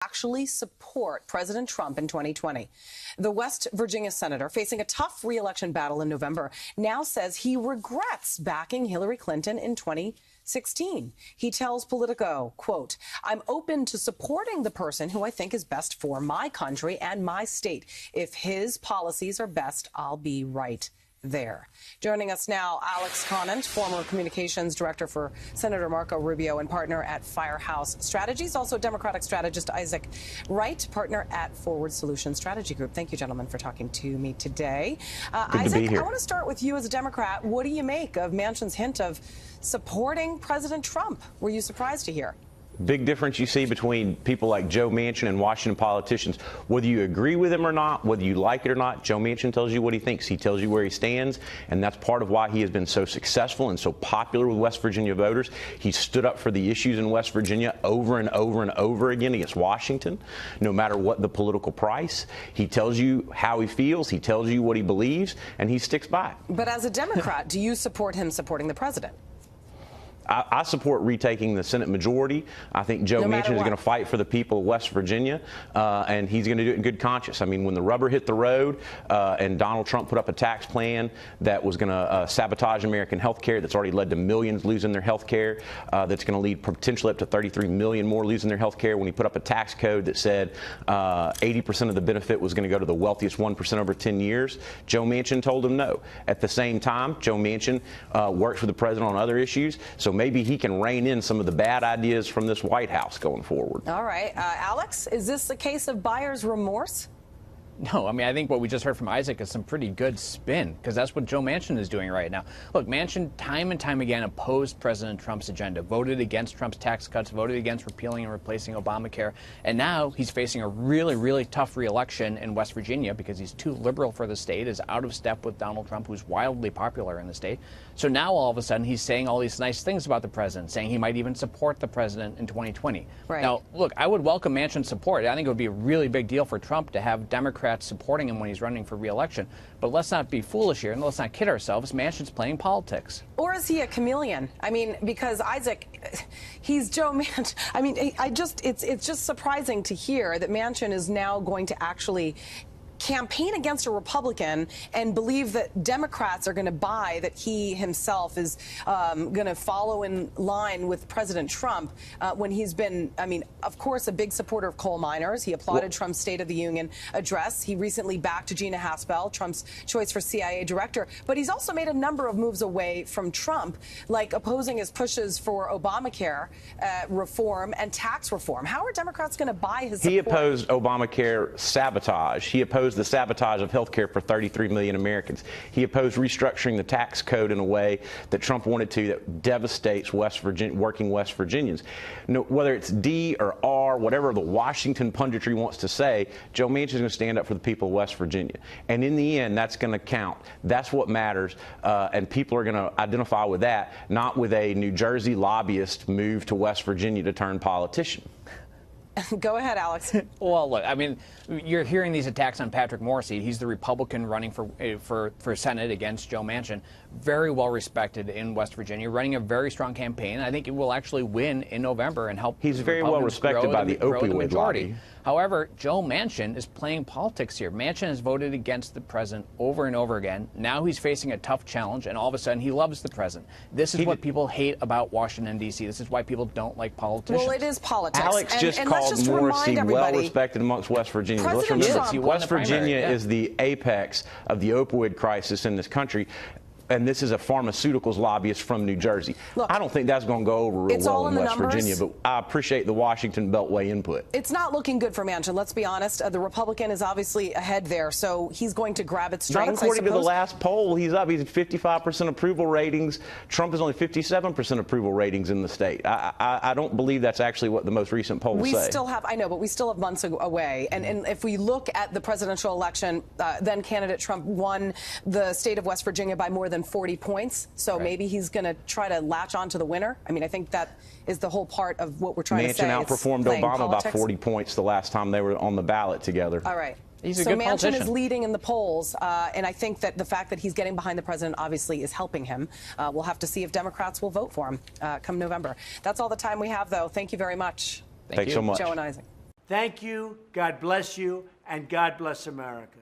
actually support President Trump in 2020. The West Virginia senator, facing a tough re-election battle in November, now says he regrets backing Hillary Clinton in 2016. He tells Politico, quote, "I'm open to supporting the person who I think is best for my country and my state. If his policies are best, I'll be right there." Joining us now, Alex Conant, former communications director for Senator Marco Rubio and partner at Firehouse Strategies. Also Democratic strategist Isaac Wright, partner at Forward Solutions Strategy Group. Thank you, gentlemen, for talking to me today. Good Isaac, to be here. I want to start with you as a Democrat. What do you make of Manchin's hint of supporting President Trump? Were you surprised to hear? Big difference you see between people like Joe Manchin and Washington politicians. Whether you agree with him or not, whether you like it or not, Joe Manchin tells you what he thinks. He tells you where he stands, and that's part of why he has been so successful and so popular with West Virginia voters. He stood up for the issues in West Virginia over and over and over again against Washington, no matter what the political price. He tells you how he feels, he tells you what he believes, and he sticks by it. But as a Democrat, do you support him supporting the president? I support retaking the Senate majority. I think Joe Manchin is going to fight for the people of West Virginia, and he's going to do it in good conscience. I mean, when the rubber hit the road and Donald Trump put up a tax plan that was going to sabotage American health care, that's already led to millions losing their health care, that's going to lead potentially up to 33 million more losing their health care, when he put up a tax code that said 80% of the benefit was going to go to the wealthiest 1% over 10 years, Joe Manchin told him no. At the same time, Joe Manchin works with the president on other issues, so maybe he can rein in some of the bad ideas from this White House going forward. All right. Alex, is this a case of buyer's remorse? No, I mean, I think what we just heard from Isaac is some pretty good spin, because that's what Joe Manchin is doing right now. Look, Manchin time and time again opposed President Trump's agenda, voted against Trump's tax cuts, voted against repealing and replacing Obamacare, and now he's facing a really, really tough re-election in West Virginia because he's too liberal for the state, is out of step with Donald Trump, who's wildly popular in the state. So now all of a sudden he's saying all these nice things about the president, saying he might even support the president in 2020. Right. Now, look, I would welcome Manchin's support. I think it would be a really big deal for Trump to have Democrats supporting him when he's running for re-election. But let's not be foolish here, and let's not kid ourselves. Manchin's playing politics. Or is he a chameleon? I mean, because Isaac, he's Joe Manchin. I mean, it's just surprising to hear that Manchin is now going to actually campaign against a Republican and believe that Democrats are going to buy that he himself is going to follow in line with President Trump when he's been, I mean, of course, a big supporter of coal miners. He applauded Trump's State of the Union address. He recently backed Gina Haspel, Trump's choice for CIA director. But he's also made a number of moves away from Trump, like opposing his pushes for Obamacare reform and tax reform. How are Democrats going to buy his support? He opposed Obamacare sabotage. He opposed the sabotage of health care for 33 million Americans. He opposed restructuring the tax code in a way that Trump wanted to, that devastates working West Virginians. No, whether it's D or R, whatever the Washington punditry wants to say, Joe Manchin is going to stand up for the people of West Virginia. And in the end, that's going to count. That's what matters. And people are going to identify with that, not with a New Jersey lobbyist move to West Virginia to turn politician. Go ahead, Alex. Well, look, I mean, you're hearing these attacks on Patrick Morrisey. He's the Republican running for Senate against Joe Manchin. Very well respected in West Virginia, running a very strong campaign. I think it will actually win in November and help. He's very well respected by the opioid lobby. However, Joe Manchin is playing politics here. Manchin has voted against the president over and over again. Now he's facing a tough challenge, and all of a sudden he loves the president. This is what people hate about Washington, D.C. This is why people don't like politicians. Well, it is politics. Alex just called Morrisey well respected amongst West Virginians. Let's remember, West Virginia is the apex of the opioid crisis in this country. And this is a pharmaceuticals lobbyist from New Jersey. Look, I don't think that's going to go over real well in West Virginia, but I appreciate the Washington Beltway input. It's not looking good for Manchin, let's be honest. The Republican is obviously ahead there, so he's going to grab its strings. Not according to the last poll. He's up. He's at 55% approval ratings. Trump is only 57% approval ratings in the state. I don't believe that's actually what the most recent polls say. We still have, I know, but we still have months away. And if we look at the presidential election, then candidate Trump won the state of West Virginia by more than 40 points. So maybe he's going to try to latch on to the winner. I mean, I think that is the whole part of what we're trying to say. Manchin outperformed Obama by 40 points the last time they were on the ballot together. All right. He's a good Manchin politician. is leading in the polls, and I think that the fact that he's getting behind the president obviously is helping him. We'll have to see if Democrats will vote for him come November. That's all the time we have, though. Thank you very much. Thanks so much. Joe and Isaac. Thank you, God bless you, and God bless America.